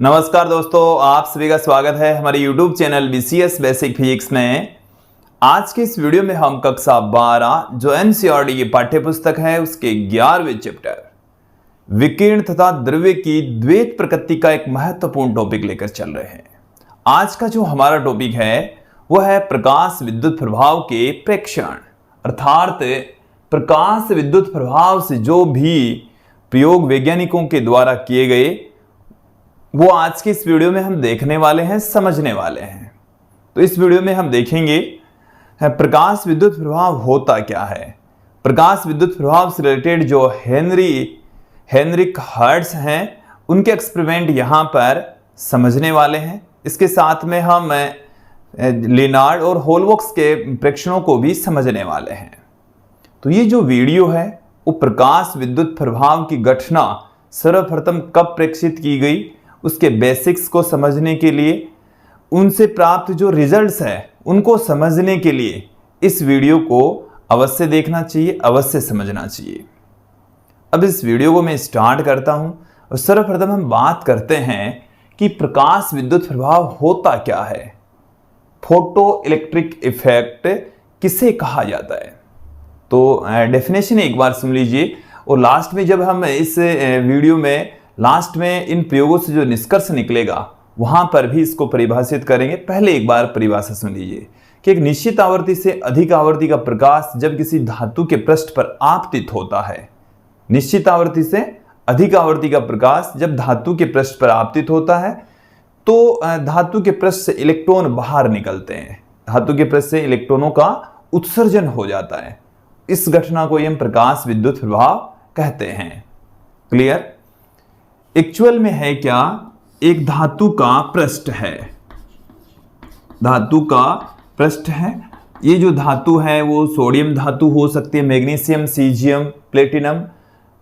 नमस्कार दोस्तों, आप सभी का स्वागत है हमारे YouTube channel BCS basic physics में। आज की इस वीडियो में हम कक्षा 12 जो NCERT की पाठ्य पुस्तक है उसके 11वें चैप्टर विकिरण तथा द्रव्य की द्वैत प्रकृति का एक महत्वपूर्ण टॉपिक लेकर चल रहे हैं। आज का जो हमारा टॉपिक है वह है प्रकाश विद्युत प्रभाव के प्रेक्षण, अर्थात प्रकाश विद्युत प्रभाव से जो भी प्रयोग वैज्ञानिकों के द्वारा किए गए वो आज की इस वीडियो में हम देखने वाले हैं, समझने वाले हैं। तो इस वीडियो में हम देखेंगे प्रकाश विद्युत प्रभाव होता क्या है। प्रकाश विद्युत प्रभाव से रिलेटेड जो हेनरिक हर्ट्ज हैं उनके एक्सपेरिमेंट यहाँ पर समझने वाले हैं। इसके साथ में हम लिनार्ड और होलवॉक्स के प्रेक्षणों को भी समझने वाले हैं। तो ये जो वीडियो है वो प्रकाश विद्युत प्रभाव की घटना सर्वप्रथम कब प्रेक्षित की गई उसके बेसिक्स को समझने के लिए, उनसे प्राप्त जो रिजल्ट्स है उनको समझने के लिए इस वीडियो को अवश्य देखना चाहिए, अवश्य समझना चाहिए। अब इस वीडियो को मैं स्टार्ट करता हूं और सर्वप्रथम हम बात करते हैं कि प्रकाश विद्युत प्रभाव होता क्या है। फोटो इलेक्ट्रिक इफेक्ट किसे कहा जाता है, तो डेफिनेशन एक बार सुन लीजिए और लास्ट में जब हम इस वीडियो में लास्ट में इन प्रयोगों से जो निष्कर्ष निकलेगा वहां पर भी इसको परिभाषित करेंगे। पहले एक बार परिभाषा सुन लीजिए कि एक निश्चित आवृत्ति से अधिक आवृत्ति का प्रकाश जब किसी धातु के पृष्ठ पर आपतित होता है, निश्चित आवृत्ति से अधिक आवृत्ति का प्रकाश जब धातु के पृष्ठ पर आपतित होता है तो धातु के पृष्ठ से इलेक्ट्रॉन बाहर निकलते हैं, धातु के पृष्ठ से इलेक्ट्रॉनों का उत्सर्जन हो जाता है। इस घटना को हम प्रकाश विद्युत प्रभाव कहते हैं। क्लियर? एक्चुअल में है क्या, एक धातु का पृष्ठ है, धातु का पृष्ठ है। ये जो धातु है वो सोडियम धातु हो सकती है, मैग्नीशियम, सीजियम, प्लेटिनम,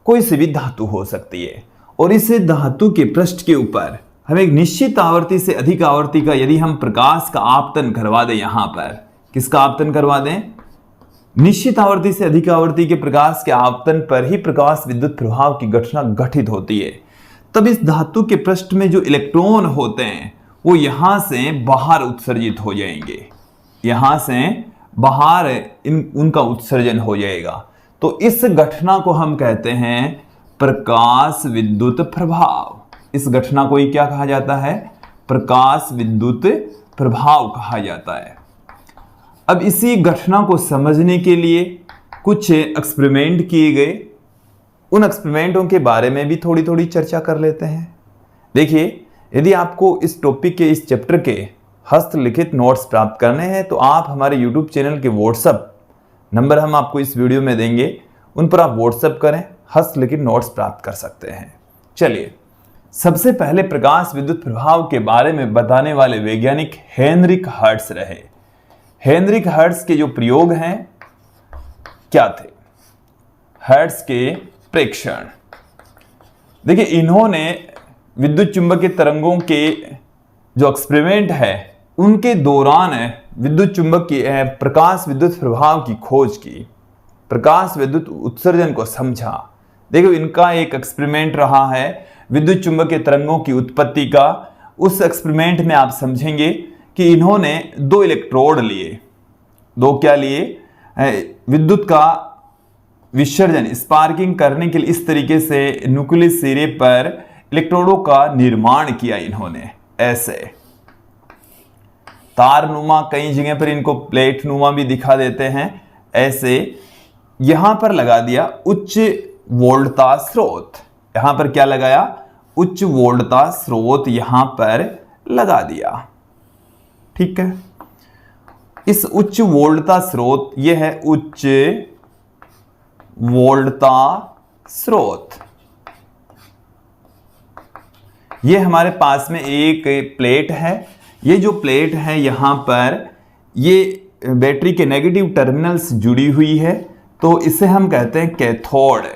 कोई सी भी धातु हो सकती है। और इस धातु के पृष्ठ के ऊपर हम एक निश्चित आवृत्ति से अधिक आवृत्ति का यदि हम प्रकाश का आपतन करवा दें, यहां पर किसका आपतन करवा दें, निश्चित आवृत्ति से अधिक आवृत्ति के प्रकाश के आपतन पर ही प्रकाश विद्युत प्रभाव की घटना घटित होती है। तब इस धातु के पृष्ठ में जो इलेक्ट्रॉन होते हैं वो यहां से बाहर उत्सर्जित हो जाएंगे, यहां से बाहर उनका उत्सर्जन हो जाएगा। तो इस घटना को हम कहते हैं प्रकाश विद्युत प्रभाव। इस घटना को ही क्या कहा जाता है, प्रकाश विद्युत प्रभाव कहा जाता है। अब इसी घटना को समझने के लिए कुछ एक्सपेरिमेंट किए गए, उन एक्सपेरिमेंटों के बारे में भी थोड़ी थोड़ी चर्चा कर लेते हैं। देखिए, यदि आपको इस टॉपिक के, इस चैप्टर के हस्तलिखित नोट्स प्राप्त करने हैं तो आप हमारे YouTube चैनल के व्हाट्सएप नंबर हम आपको इस वीडियो में देंगे, उन पर आप व्हाट्सएप करें, हस्तलिखित नोट्स प्राप्त कर सकते हैं। चलिए, सबसे पहले प्रकाश विद्युत प्रभाव के बारे में बताने वाले वैज्ञानिक हेनरिक हर्ट्ज रहे। हेनरिक हर्ट्ज के जो प्रयोग हैं क्या थे, हर्ट्ज के प्रेक्षण। देखिए, इन्होंने विद्युत चुंबकीय तरंगों के जो एक्सपेरिमेंट है उनके दौरान विद्युत चुंबकीय प्रकाश विद्युत प्रभाव की खोज की, प्रकाश विद्युत उत्सर्जन को समझा। देखो, इनका एक एक्सपेरिमेंट रहा है विद्युत चुंबकीय तरंगों की उत्पत्ति का। उस एक्सपेरिमेंट में आप समझेंगे कि इन्होंने दो इलेक्ट्रोड लिए, दो क्या लिए, विद्युत का विसर्जन, स्पार्किंग करने के लिए इस तरीके से न्यूक्लियस सिरे पर इलेक्ट्रोडों का निर्माण किया इन्होंने। ऐसे तारनुमा, कई जगह पर इनको प्लेट नुमा भी दिखा देते हैं, ऐसे यहां पर लगा दिया उच्च वोल्टता स्रोत। यहां पर क्या लगाया, उच्च वोल्टता स्रोत यहां पर लगा दिया। ठीक है, इस उच्च वोल्टता स्रोत, यह है उच्च वोल्टता स्रोत। ये हमारे पास में एक प्लेट है, ये जो प्लेट है यहां पर ये बैटरी के नेगेटिव टर्मिनल्स जुड़ी हुई है, तो इसे हम कहते हैं कैथोड।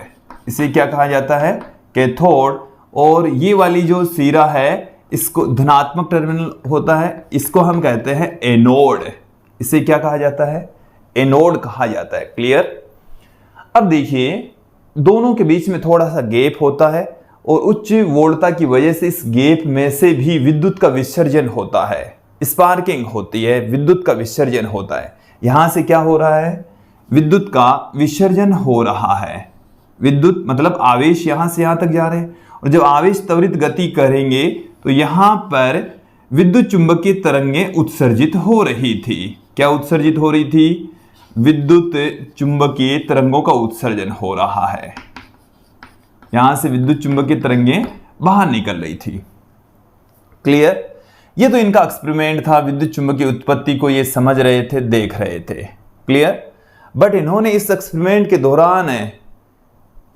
इसे क्या कहा जाता है, कैथोड। और ये वाली जो सिरा है इसको धनात्मक टर्मिनल होता है, इसको हम कहते हैं एनोड। इसे क्या कहा जाता है, एनोड कहा जाता है। क्लियर? अब देखिए, दोनों के बीच में थोड़ा सा गैप होता है और उच्च वोल्टता की वजह से इस गैप में से भी विद्युत का विसर्जन होता है, स्पार्किंग होती है, विद्युत का विसर्जन होता है। यहां से क्या हो रहा है, विद्युत का विसर्जन हो रहा है। विद्युत मतलब आवेश यहां से यहां तक जा रहे हैं, और जब आवेश त्वरित गति करेंगे तो यहां पर विद्युत चुंबकीय तरंगें उत्सर्जित हो रही थी। क्या उत्सर्जित हो रही थी? विद्युत चुंबकीय तरंगों का उत्सर्जन हो रहा है। यहां से विद्युत चुंबकीय तरंगें बाहर निकल रही थी। क्लियर? ये तो इनका एक्सपेरिमेंट था, विद्युत चुंबकीय उत्पत्ति को ये समझ रहे थे, देख रहे थे। क्लियर? बट इन्होंने इस एक्सपेरिमेंट के दौरान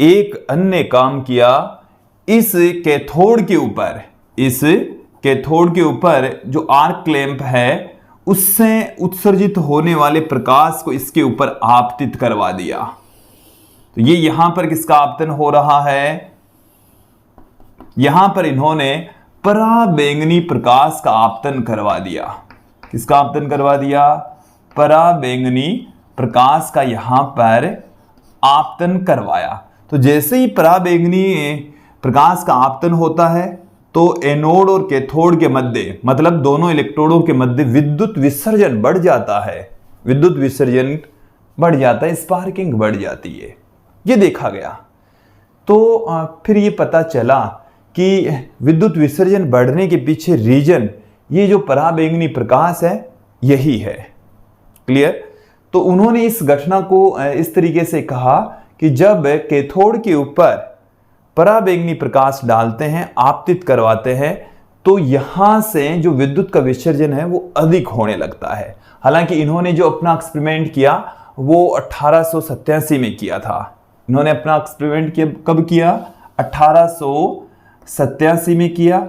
एक अन्य काम किया। इस कैथोड के ऊपर जो आर्क क्लैंप है उससे उत्सर्जित होने वाले प्रकाश को इसके ऊपर आपतित करवा दिया। तो ये यहां पर किसका आपतन हो रहा है? यहां पर इन्होंने पराबैंगनी प्रकाश का आपतन करवा दिया। किसका आपतन करवा दिया? पराबैंगनी प्रकाश का यहां पर आपतन करवाया। तो जैसे ही पराबैंगनी प्रकाश का आपतन होता है तो एनोड और कैथोड के मध्य, मतलब दोनों इलेक्ट्रोडों के मध्य विद्युत विसर्जन बढ़ जाता है। विद्युत विसर्जन बढ़ जाता है, स्पार्किंग बढ़ जाती है। ये देखा गया। तो फिर ये पता चला कि विद्युत विसर्जन बढ़ने के पीछे रीजन, ये जो पराबैंगनी प्रकाश है, यही है। क्लियर? तो उन्होंने इस घटना को इस तरीके से कहा कि जब कैथोड के ऊपर पराबैंगनी प्रकाश डालते हैं, आपतित करवाते हैं, तो यहां से जो विद्युत का विसर्जन है वो अधिक होने लगता है। हालांकि इन्होंने जो अपना एक्सपेरिमेंट किया वो 1887 में किया था। इन्होंने अपना एक्सपेरिमेंट कब किया? 1887 में किया।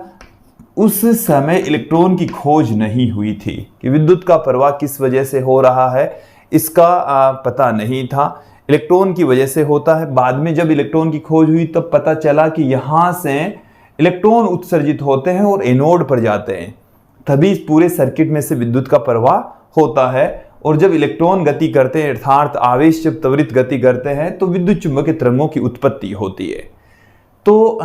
उस समय इलेक्ट्रॉन की खोज नहीं हुई थी कि विद्युत का प्रवाह किस वजह से हो रहा है, इसका पता नहीं था। इलेक्ट्रॉन की वजह से होता है। बाद में जब इलेक्ट्रॉन की खोज हुई तब पता चला कि यहां से इलेक्ट्रॉन उत्सर्जित होते हैं और एनोड पर जाते हैं, तभी पूरे सर्किट में से विद्युत का प्रवाह होता है। और जब इलेक्ट्रॉन गति करते हैं, अर्थात आवेश जब त्वरित गति करते हैं, तो विद्युत चुंबकीय तरंगों की उत्पत्ति होती है। तो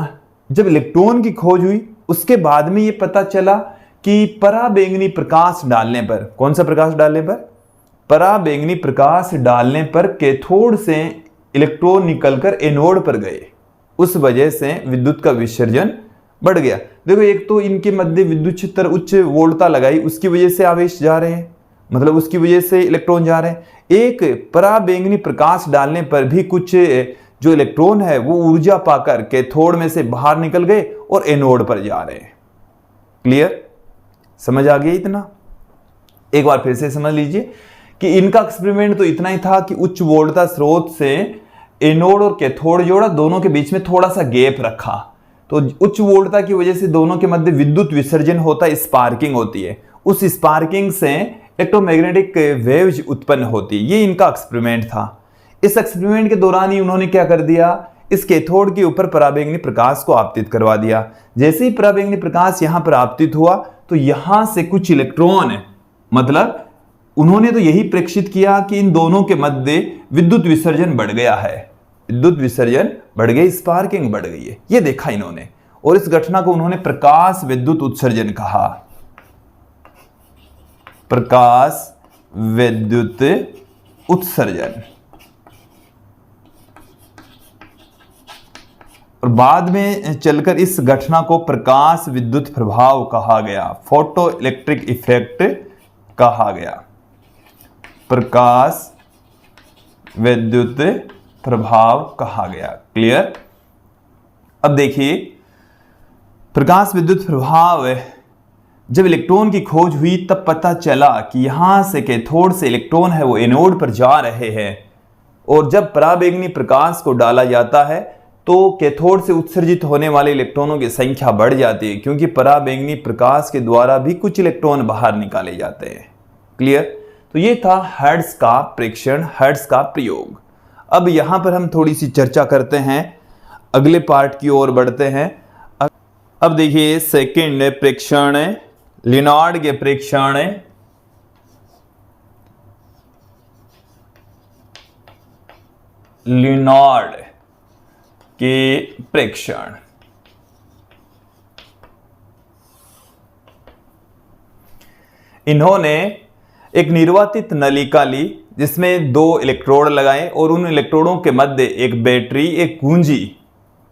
जब इलेक्ट्रॉन की खोज हुई उसके बाद में यह पता चला कि पराबैंगनी प्रकाश डालने पर, कौन सा प्रकाश डालने पर? पराबैंगनी प्रकाश डालने पर कैथोड से इलेक्ट्रॉन निकलकर एनोड पर गए। उस वजह से विद्युत का विसर्जन बढ़ गया। देखो, एक तो इनके मध्य विद्युत क्षेत्र उच्च वोल्टता लगाई, उसकी वजह से आवेश जा रहे हैं, मतलब उसकी वजह से इलेक्ट्रॉन जा रहे हैं। एक पराबैंगनी प्रकाश डालने पर भी कुछ जो इलेक्ट्रॉन है वो ऊर्जा पाकर कैथोड में से बाहर निकल गए और एनोड पर जा रहे हैं। क्लियर? समझ आ गया इतना? एक बार फिर से समझ लीजिए कि इनका एक्सपेरिमेंट तो इतना ही था कि उच्च वोल्टता स्रोत से एनोड और कैथोड जोड़ा, दोनों के बीच में थोड़ा सा गैप रखा। तो उच्च वोल्टता की वजह से दोनों के मध्य विद्युत विसर्जन होता है, स्पार्किंग होती है। उस स्पार्किंग से इलेक्ट्रोमैग्नेटिक वेव्स उत्पन्न होती है। ये इनका एक्सपेरिमेंट था। इस एक्सपेरिमेंट के दौरान ही उन्होंने क्या कर दिया, इस कैथोड के ऊपर पराबैंगनी प्रकाश को आपतित करवा दिया। जैसे ही पराबैंगनी प्रकाश यहां पर आपतित हुआ तो यहां से कुछ इलेक्ट्रॉन, मतलब उन्होंने तो यही प्रेक्षित किया कि इन दोनों के मध्य विद्युत विसर्जन बढ़ गया है। विद्युत विसर्जन बढ़ गई, स्पार्किंग बढ़ गई है, ये देखा इन्होंने। और इस घटना को उन्होंने प्रकाश विद्युत उत्सर्जन कहा। प्रकाश विद्युत उत्सर्जन। और बाद में चलकर इस घटना को प्रकाश विद्युत प्रभाव कहा गया, फोटो इलेक्ट्रिक इफेक्ट कहा गया। प्रकाश विद्युत प्रभाव कहा गया। क्लियर? अब देखिए, प्रकाश विद्युत प्रभाव, जब इलेक्ट्रॉन की खोज हुई तब पता चला कि यहां से कैथोड से इलेक्ट्रॉन है वो एनोड पर जा रहे हैं। और जब पराबैंगनी प्रकाश को डाला जाता है तो कैथोड से उत्सर्जित होने वाले इलेक्ट्रॉनों की संख्या बढ़ जाती है, क्योंकि पराबैंगनी प्रकाश के द्वारा भी कुछ इलेक्ट्रॉन बाहर निकाले जाते हैं। क्लियर? तो ये था हर्ट्ज का प्रेक्षण, हर्ट्ज का प्रयोग। अब यहां पर हम थोड़ी सी चर्चा करते हैं, अगले पार्ट की ओर बढ़ते हैं। अब देखिए, सेकंड प्रेक्षण, लिनार्ड के प्रेक्षण। लिनार्ड के प्रेक्षण। इन्होंने एक निर्वातित नलिका ली जिसमें 2 इलेक्ट्रोड लगाए और उन इलेक्ट्रोडों के मध्य एक बैटरी, एक कुंजी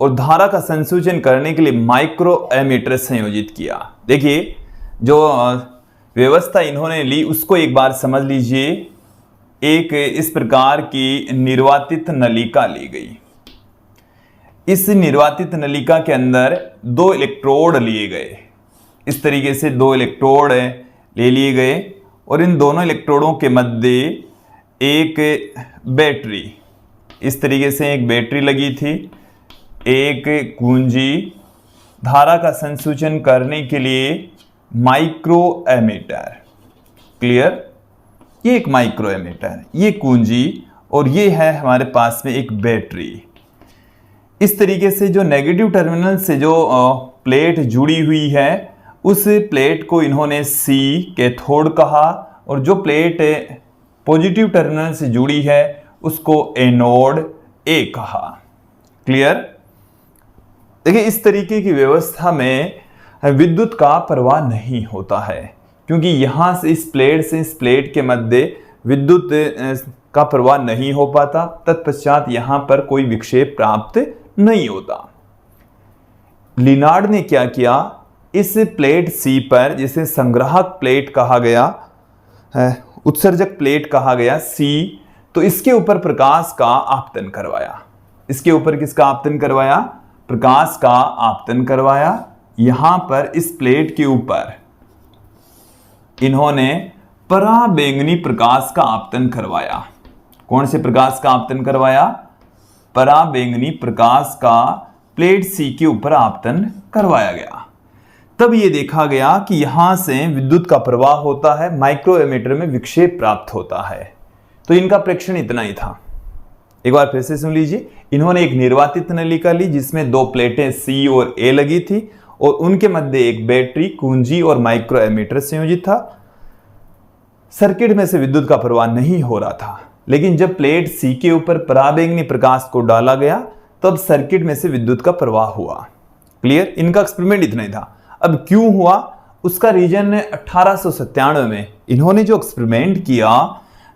और धारा का संसूचन करने के लिए माइक्रो एमीटर संयोजित किया। देखिए जो व्यवस्था इन्होंने ली उसको एक बार समझ लीजिए। एक इस प्रकार की निर्वातित नलिका ली गई। इस निर्वातित नलिका के अंदर 2 इलेक्ट्रोड लिए गए। इस तरीके से 2 इलेक्ट्रोड ले लिए गए और इन दोनों इलेक्ट्रोडों के मध्य एक बैटरी, इस तरीके से एक बैटरी लगी थी, एक कुंजी, धारा का संसूचन करने के लिए माइक्रो एमीटर। क्लियर? ये एक माइक्रो एमीटर, ये कुंजी और ये है हमारे पास में एक बैटरी। इस तरीके से जो नेगेटिव टर्मिनल से जो प्लेट जुड़ी हुई है उस प्लेट को इन्होंने C कैथोड कहा और जो प्लेट पॉजिटिव टर्मिनल से जुड़ी है उसको एनोड A कहा। क्लियर? देखिए इस तरीके की व्यवस्था में विद्युत का प्रवाह नहीं होता है क्योंकि यहां से इस प्लेट के मध्य विद्युत का प्रवाह नहीं हो पाता, तत्पश्चात यहां पर कोई विक्षेप प्राप्त नहीं होता। लिनार्ड ने क्या किया, इस प्लेट C पर, जिसे संग्राहक प्लेट कहा गया, उत्सर्जक प्लेट कहा गया C, तो इसके ऊपर प्रकाश का आपतन करवाया। इसके ऊपर किसका आपतन करवाया? प्रकाश का आपतन करवाया। यहां पर इस प्लेट के ऊपर इन्होंने पराबैंगनी प्रकाश का आपतन करवाया। कौन से प्रकाश का आपतन करवाया? पराबैंगनी प्रकाश का प्लेट C के ऊपर आपतन करवाया गया। तब ये देखा गया कि यहां से विद्युत का प्रवाह होता है, माइक्रो एमीटर में विक्षेप प्राप्त होता है। तो इनका प्रेक्षण इतना ही था। एक बार फिर से सुन लीजिए। इन्होंने एक निर्वातित नलिका ली जिसमें 2 प्लेटें C और A लगी थी और उनके मध्य एक बैटरी, कुंजी और माइक्रो एमीटर संयोजित था। सर्किट में से विद्युत का प्रवाह नहीं हो रहा था, लेकिन जब प्लेट C के ऊपर पराबैंगनी प्रकाश को डाला गया तब सर्किट में से विद्युत का प्रवाह हुआ। क्लियर? इनका एक्सपेरिमेंट इतना ही था। अब क्यों हुआ उसका रीजन 1897 में इन्होंने जो एक्सपेरिमेंट किया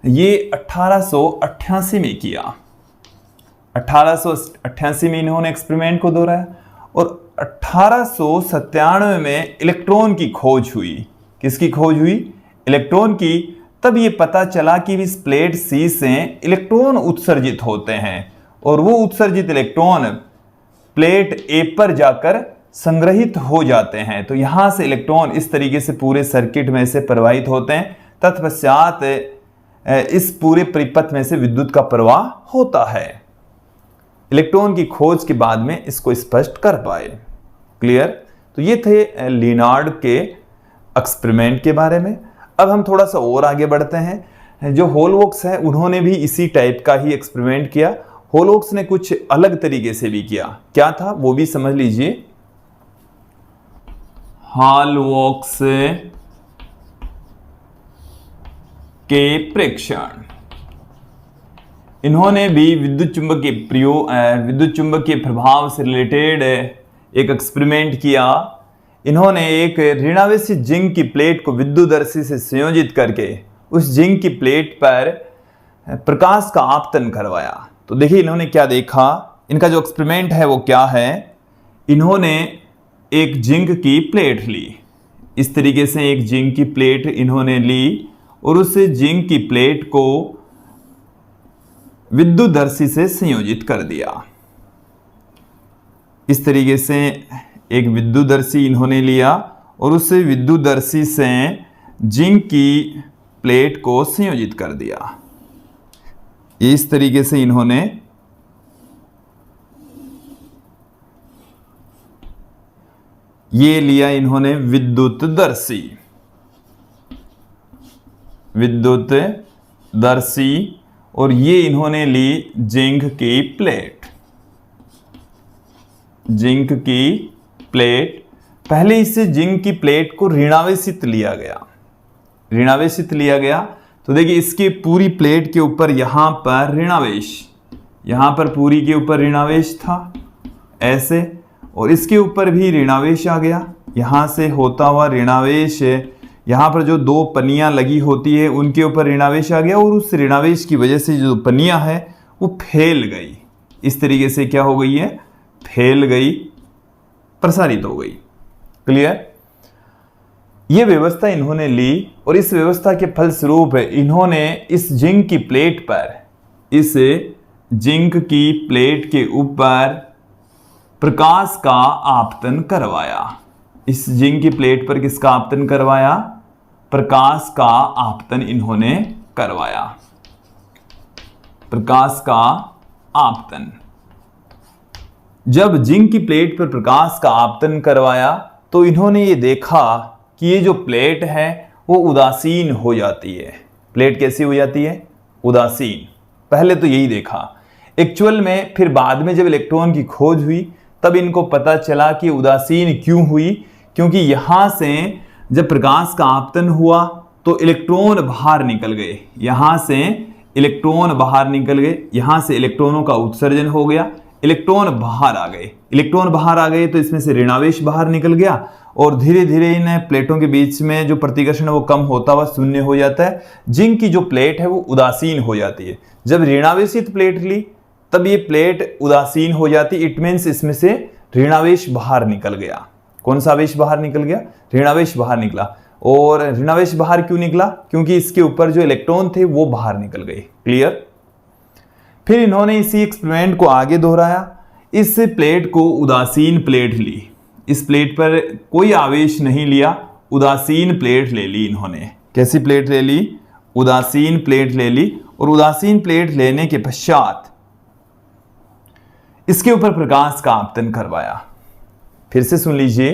ये 1888 में किया। 1888 में इन्होंने एक्सपेरिमेंट को दोहराया और 1897 में इलेक्ट्रॉन की खोज हुई। किसकी खोज हुई? इलेक्ट्रॉन की। तब ये पता चला कि इस प्लेट C से इलेक्ट्रॉन उत्सर्जित होते हैं और वो उत्सर्जित इलेक्ट्रॉन प्लेट A पर जाकर संग्रहित हो जाते हैं। तो यहां से इलेक्ट्रॉन इस तरीके से पूरे सर्किट में से प्रवाहित होते हैं। तत्पश्चात इस पूरे परिपथ में से विद्युत का प्रवाह होता है। इलेक्ट्रॉन की खोज के बाद में इसको स्पष्ट कर पाए। क्लियर? तो ये थे लिनार्ड के एक्सपेरिमेंट के बारे में। अब हम थोड़ा सा और आगे बढ़ते हैं। जो होलवॉक्स है उन्होंने भी इसी टाइप का ही एक्सपेरिमेंट किया। होलवॉक्स ने कुछ अलग तरीके से भी किया। क्या था वो भी समझ लीजिए। होलवॉक्स के प्रेक्षण, इन्होंने भी विद्युत चुंबकीय प्रभाव से रिलेटेड एक एक्सपेरिमेंट किया। इन्होंने एक ऋणावेशी जिंक की प्लेट को विद्युतदर्शी से संयोजित करके उस जिंक की प्लेट पर प्रकाश का आपतन करवाया। तो देखिए इन्होंने क्या देखा। इनका जो एक्सपेरिमेंट है वो क्या है, इन्होंने एक जिंक की प्लेट ली। इस तरीके से एक जिंक की प्लेट इन्होंने ली और उस जिंक की प्लेट को विद्युतदर्शी से संयोजित कर दिया। इस तरीके से एक विद्युतदर्शी इन्होंने लिया और उस विद्युतदर्शी से जिंक की प्लेट को संयोजित कर दिया। इस तरीके से इन्होंने ये लिया इन्होंने विद्युतदर्शी और ये इन्होंने ली जिंक की प्लेट। पहले इसे जिंक की प्लेट को ऋणावेशित लिया गया। तो देखिए इसकी पूरी प्लेट के ऊपर यहां पर ऋणावेश, यहां पर पूरी के ऊपर ऋणावेश था ऐसे, और इसके ऊपर भी ऋणावेश आ गया। यहां से होता हुआ ऋणावेश यहाँ पर जो दो पन्नियाँ लगी होती है उनके ऊपर ऋणावेश आ गया और उस ऋणावेश की वजह से जो पन्नियाँ है वो फैल गई। इस तरीके से क्या हो गई है, फैल गई, प्रसारित हो गई। क्लियर। ये व्यवस्था इन्होंने ली और इस व्यवस्था के फलस्वरूप इन्होंने इस जिंक की प्लेट पर, इस जिंक की प्लेट के ऊपर प्रकाश का आपतन करवाया। इस जिंक की प्लेट पर किसका आपतन करवाया, प्रकाश का आपतन इन्होंने करवाया, प्रकाश का आपतन। जब जिंक की प्लेट पर प्रकाश का आपतन करवाया तो इन्होंने ये देखा कि ये जो प्लेट है वो उदासीन हो जाती है। प्लेट कैसी हो जाती है, उदासीन। पहले तो यही देखा। एक्चुअल में फिर बाद में जब इलेक्ट्रॉन की खोज हुई तब इनको पता चला कि उदासीन क्यों हुई, क्योंकि यहां से जब प्रकाश का आपतन हुआ तो इलेक्ट्रॉन बाहर निकल गए, यहां से इलेक्ट्रॉन बाहर निकल गए, यहां से इलेक्ट्रॉनों का उत्सर्जन हो गया, इलेक्ट्रॉन बाहर आ गए। इलेक्ट्रॉन बाहर आ गए तो इसमें से ऋणावेश बाहर निकल गया और धीरे धीरे इन प्लेटों के बीच में जो प्रतिकर्षण है वो कम होता हुआ शून्य हो जाता है। जिंक की जो प्लेट है वो उदासीन हो जाती है। जब ऋणावेशित प्लेट ली तब ये प्लेट उदासीन हो जाती, इट मीन्स इसमें से ऋणावेश बाहर निकल गया। कौन सा आवेश बाहर निकल गया, ऋणावेश बाहर निकला। और ऋणावेश बाहर क्यों निकला, क्योंकि इसके ऊपर जो इलेक्ट्रॉन थे वो बाहर निकल गए। क्लियर। फिर इन्होंने इसी एक्सपेरिमेंट को आगे दोहराया। इस प्लेट को उदासीन प्लेट ली, इस प्लेट पर कोई आवेश नहीं लिया, उदासीन प्लेट ले ली इन्होंने। कैसी प्लेट ले ली, उदासीन प्लेट ले ली। और उदासीन प्लेट लेने के पश्चात इसके ऊपर प्रकाश का आपतन करवाया। फिर से सुन लीजिए,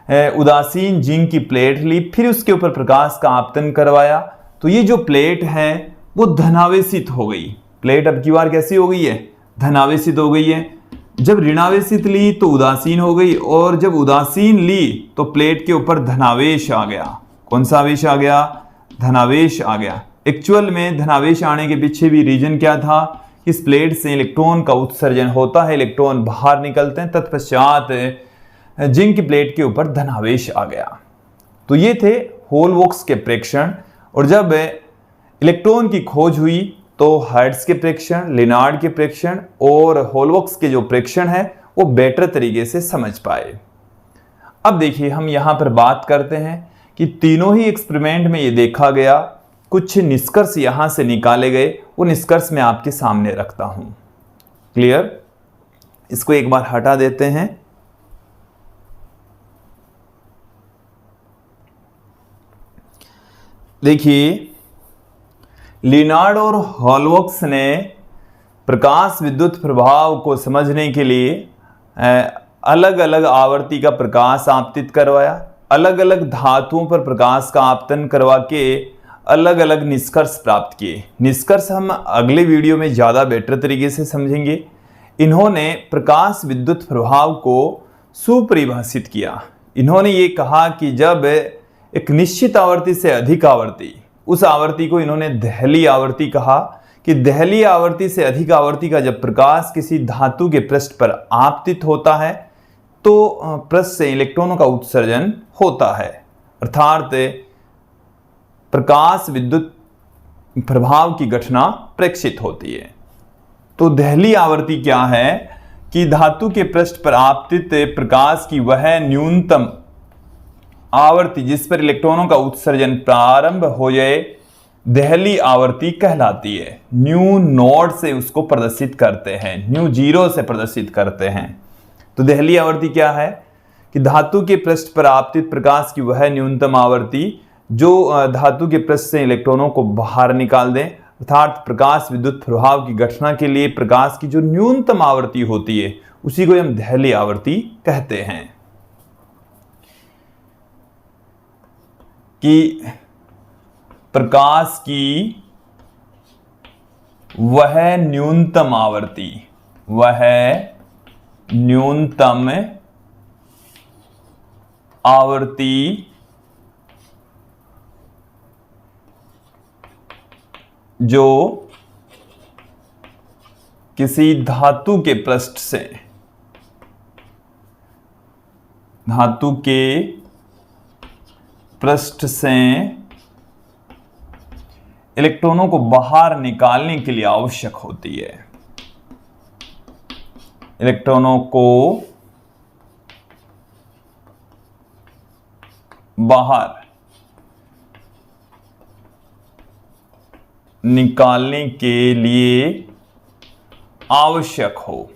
उदासीन जिंक की प्लेट ली, फिर उसके ऊपर प्रकाश का आपतन करवाया तो ये जो प्लेट है वो धनावेशित हो गई। प्लेट अब की बार कैसी हो गई है, धनावेशित हो गई है। जब ऋणावेशित ली तो उदासीन हो गई और जब उदासीन ली तो प्लेट के ऊपर धनावेश आ गया। कौन सा आवेश आ गया, धनावेश आ गया। एक्चुअल में धनावेश आने के पीछे भी रीजन क्या था, इस प्लेट से इलेक्ट्रॉन का उत्सर्जन होता है, इलेक्ट्रॉन बाहर निकलते हैं, तत्पश्चात जिंक की प्लेट के ऊपर धनावेश आ गया। तो ये थे होलवॉक्स के प्रेक्षण। और जब इलेक्ट्रॉन की खोज हुई तो हर्ट्ज के प्रेक्षण, लिनार्ड के प्रेक्षण और होलवॉक्स के जो प्रेक्षण है वो बेटर तरीके से समझ पाए। अब देखिए हम यहां पर बात करते हैं कि तीनों ही एक्सपेरिमेंट में ये देखा गया, कुछ निष्कर्ष यहां से निकाले गए, वो निष्कर्ष मैं आपके सामने रखता हूं। क्लियर। इसको एक बार हटा देते हैं। देखिए लिनार्ड और होलवॉक्स ने प्रकाश विद्युत प्रभाव को समझने के लिए अलग अलग आवर्ती का प्रकाश आपतित करवाया, अलग अलग धातुओं पर प्रकाश का आपतन करवा के अलग अलग निष्कर्ष प्राप्त किए। निष्कर्ष हम अगले वीडियो में ज़्यादा बेटर तरीके से समझेंगे। इन्होंने प्रकाश विद्युत प्रभाव को सुपरिभाषित किया। इन्होंने ये कहा कि जब एक निश्चित आवृत्ति से अधिक आवृत्ति, उस आवृत्ति को इन्होंने दहली आवृत्ति कहा, कि दहली आवृत्ति से अधिक आवृत्ति का जब प्रकाश किसी धातु के पृष्ठ पर आपतित होता है तो पृष्ठ से इलेक्ट्रॉनों का उत्सर्जन होता है, अर्थात प्रकाश विद्युत प्रभाव की घटना प्रेक्षित होती है। तो दहली आवृत्ति क्या है कि धातु के पृष्ठ पर आपतित प्रकाश की वह न्यूनतम आवृत्ति जिस पर इलेक्ट्रॉनों का उत्सर्जन प्रारंभ हो जाए, दहली आवृत्ति कहलाती है। न्यू नॉट से उसको प्रदर्शित करते हैं, न्यू जीरो से प्रदर्शित करते हैं। तो दहली आवृत्ति क्या है कि धातु के पृष्ठ पर आपतित प्रकाश की वह न्यूनतम आवृत्ति जो धातु के पृष्ठ से इलेक्ट्रॉनों को बाहर निकाल दें, अर्थात प्रकाश विद्युत प्रभाव की घटना के लिए प्रकाश की जो न्यूनतम आवृत्ति होती है उसी को हम दहली आवृत्ति कहते हैं। कि प्रकाश की वह न्यूनतम आवृत्ति, वह न्यूनतम आवृत्ति जो किसी धातु के पृष्ठ से, धातु के पृष्ठ से इलेक्ट्रॉनों को बाहर निकालने के लिए आवश्यक होती है। इलेक्ट्रॉनों को बाहर निकालने के लिए आवश्यक हो।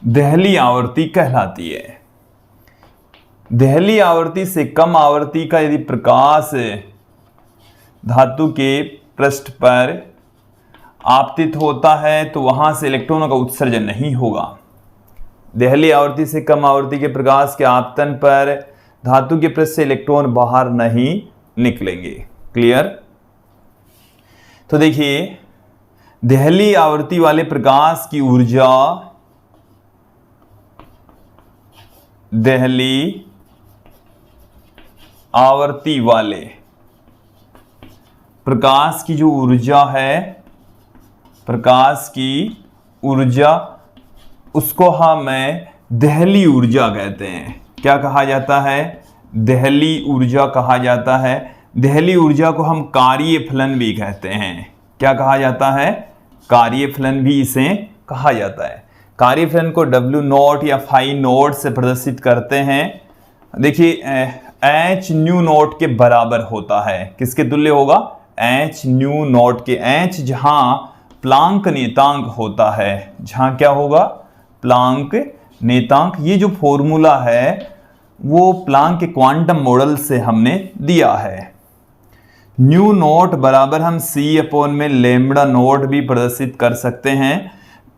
दहली आवर्ती कहलाती है। दहली आवर्ती से कम आवर्ती का यदि प्रकाश धातु के पृष्ठ पर आपतित होता है तो वहां से इलेक्ट्रॉनों का उत्सर्जन नहीं होगा। दहली आवर्ती से कम आवर्ती के प्रकाश के आपतन पर धातु के पृष्ठ से इलेक्ट्रॉन बाहर नहीं निकलेंगे। क्लियर? तो देखिए, दहली आवर्ती वाले प्रकाश की ऊर्जा दहली आवर्ती वाले प्रकाश की जो ऊर्जा है, प्रकाश की ऊर्जा, उसको हम दहली ऊर्जा कहते हैं। क्या कहा जाता है? दहली ऊर्जा कहा जाता है। दहली ऊर्जा को हम कार्यफलन भी कहते हैं। क्या कहा जाता है? कार्यफलन भी इसे कहा जाता है। कार्यफलन को W0 या फाई नोट से प्रदर्शित करते हैं। देखिए, H न्यू नोट के बराबर होता है। किसके तुल्य होगा? H न्यू नोट के। H जहां प्लांक नेतांक होता है, जहां क्या होगा? प्लांक नेतांक। ये जो फॉर्मूला है वो प्लांक के क्वांटम मॉडल से हमने दिया है। न्यू नोट बराबर हम C में लैम्ब्डा नोट भी प्रदर्शित कर सकते हैं।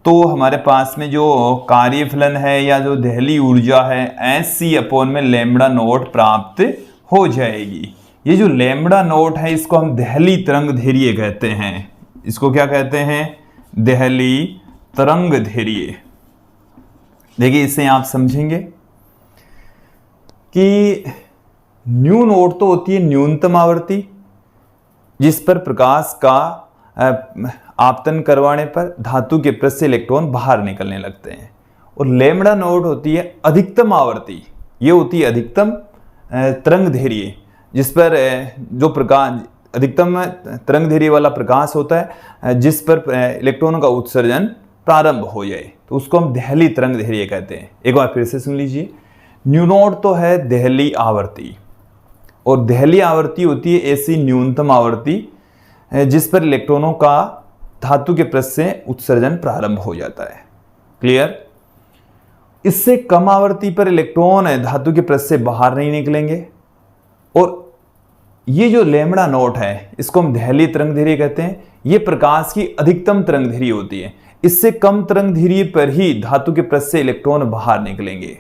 तो हमारे पास में जो कार्यफलन है या जो दहली ऊर्जा है, SC में लैम्ब्डा नोट प्राप्त हो जाएगी। ये जो लैम्ब्डा नोट है इसको हम दहली तरंग धैर्य कहते हैं। इसको क्या कहते हैं? दहली तरंग धैर्य। देखिए, इससे आप समझेंगे कि न्यू नोट तो होती है न्यूनतम आवर्ती, जिस पर प्रकाश का आपतन करवाने पर धातु के पृष्ठ से इलेक्ट्रॉन बाहर निकलने लगते हैं। और लैम्ब्डा नोट होती है अधिकतम आवर्ती। ये होती है अधिकतम तरंग धैर्य, जिस पर जो प्रकाश अधिकतम तरंग धैर्य वाला प्रकाश होता है, जिस पर इलेक्ट्रॉनों का उत्सर्जन प्रारंभ हो जाए, तो उसको हम दहली तरंग धैर्य कहते हैं। एक बार फिर से सुन लीजिए। न्यू नोट तो है दहली आवर्ती, और दहली आवर्ती होती है ऐसी न्यूनतम आवर्ती जिस पर इलेक्ट्रॉनों का धातु के पृष्ठ से उत्सर्जन प्रारंभ हो जाता है। क्लियर? इससे कम आवर्ती पर इलेक्ट्रॉन धातु के पृष्ठ से बाहर नहीं निकलेंगे। और ये जो लैम्ब्डा नोट है इसको हम दहली तरंग धैर्य कहते हैं। ये प्रकाश की अधिकतम तरंग धैर्य होती है। इससे कम तरंग धैर्य पर ही धातु के पृष्ठ से इलेक्ट्रॉन बाहर निकलेंगे।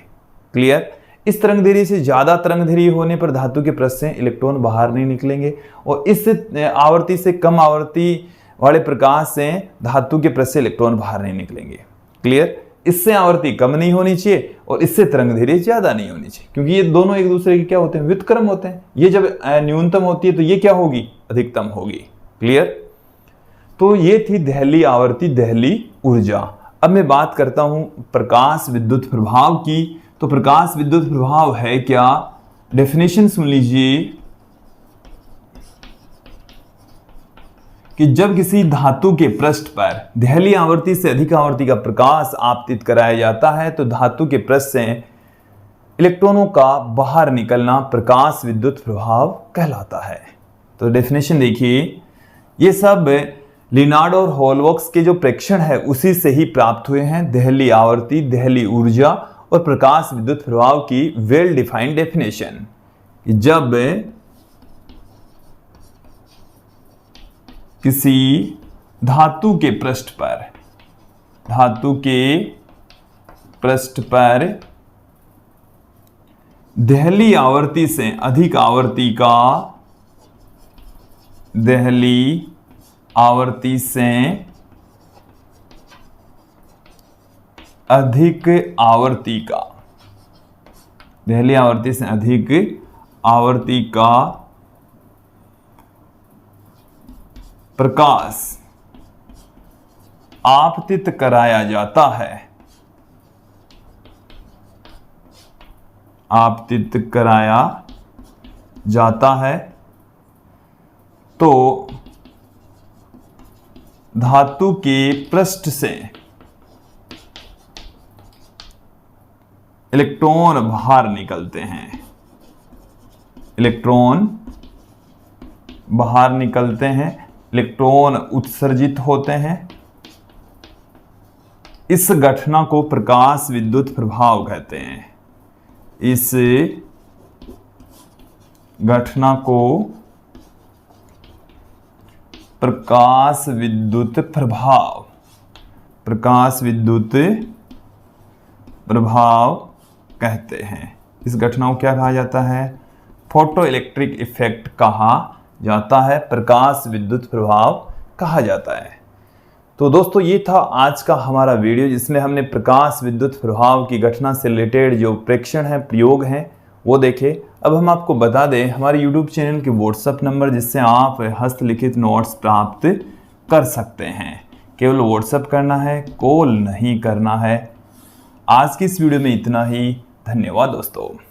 क्लियर? इस तरंग धैर्य से ज्यादा तरंग धैर्य होने पर धातु के पृष्ठ से इलेक्ट्रॉन बाहर नहीं निकलेंगे। और इस आवर्ती से कम आवर्ती वाले प्रकाश से धातु के पृष्ठ से इलेक्ट्रॉन बाहर नहीं निकलेंगे। क्लियर? इससे आवर्ती कम नहीं होनी चाहिए और इससे तरंग धैर्य ज्यादा नहीं होनी चाहिए, क्योंकि ये दोनों एक दूसरे के क्या होते हैं? व्युत्क्रम होते हैं। ये जब न्यूनतम होती है तो ये क्या होगी? अधिकतम होगी। क्लियर? तो ये थी दहली आवर्ती, दहली ऊर्जा। अब मैं बात करता हूं प्रकाश विद्युत प्रभाव की। तो प्रकाश विद्युत प्रभाव है क्या? डेफिनेशन सुन लीजिए कि जब किसी धातु के पृष्ठ पर दहली आवर्ती से अधिक आवर्ती का प्रकाश आपतित कराया जाता है तो धातु के पृष्ठ से इलेक्ट्रॉनों का बाहर निकलना प्रकाश विद्युत प्रभाव कहलाता है। तो डेफिनेशन देखिए, ये सब लिनार्ड और होलबॉक्स के जो प्रेक्षण है उसी से ही प्राप्त हुए हैं। दहली आवर्ती, दहली ऊर्जा और प्रकाश विद्युत प्रभाव की वेल डिफाइंड डेफिनेशन। जब किसी धातु के पृष्ठ पर दहली आवर्ती से अधिक आवर्ती का दहली आवर्ती से अधिक आवर्ती का दहली आवर्ती से अधिक आवर्ती का प्रकाश आपतित कराया जाता है आपतित कराया जाता है तो धातु के पृष्ठ से इलेक्ट्रॉन बाहर निकलते हैं। इलेक्ट्रॉन बाहर निकलते हैं, इलेक्ट्रॉन उत्सर्जित होते हैं। इस घटना को प्रकाश विद्युत प्रभाव कहते हैं। इस घटना को प्रकाश विद्युत प्रभाव कहते हैं। इस घटना को क्या कहा जाता है? फोटो इलेक्ट्रिक इफेक्ट कहा जाता है, प्रकाश विद्युत प्रभाव कहा जाता है। तो दोस्तों ये था आज का हमारा वीडियो, जिसमें हमने प्रकाश विद्युत प्रभाव की घटना से रिलेटेड जो प्रेक्षण है, प्रयोग हैं, वो देखे। अब हम आपको बता दें हमारे YouTube चैनल के व्हाट्सएप नंबर, जिससे आप हस्तलिखित नोट्स प्राप्त कर सकते हैं। केवल व्हाट्सएप करना है, कॉल नहीं करना है। आज की इस वीडियो में इतना ही। धन्यवाद दोस्तों।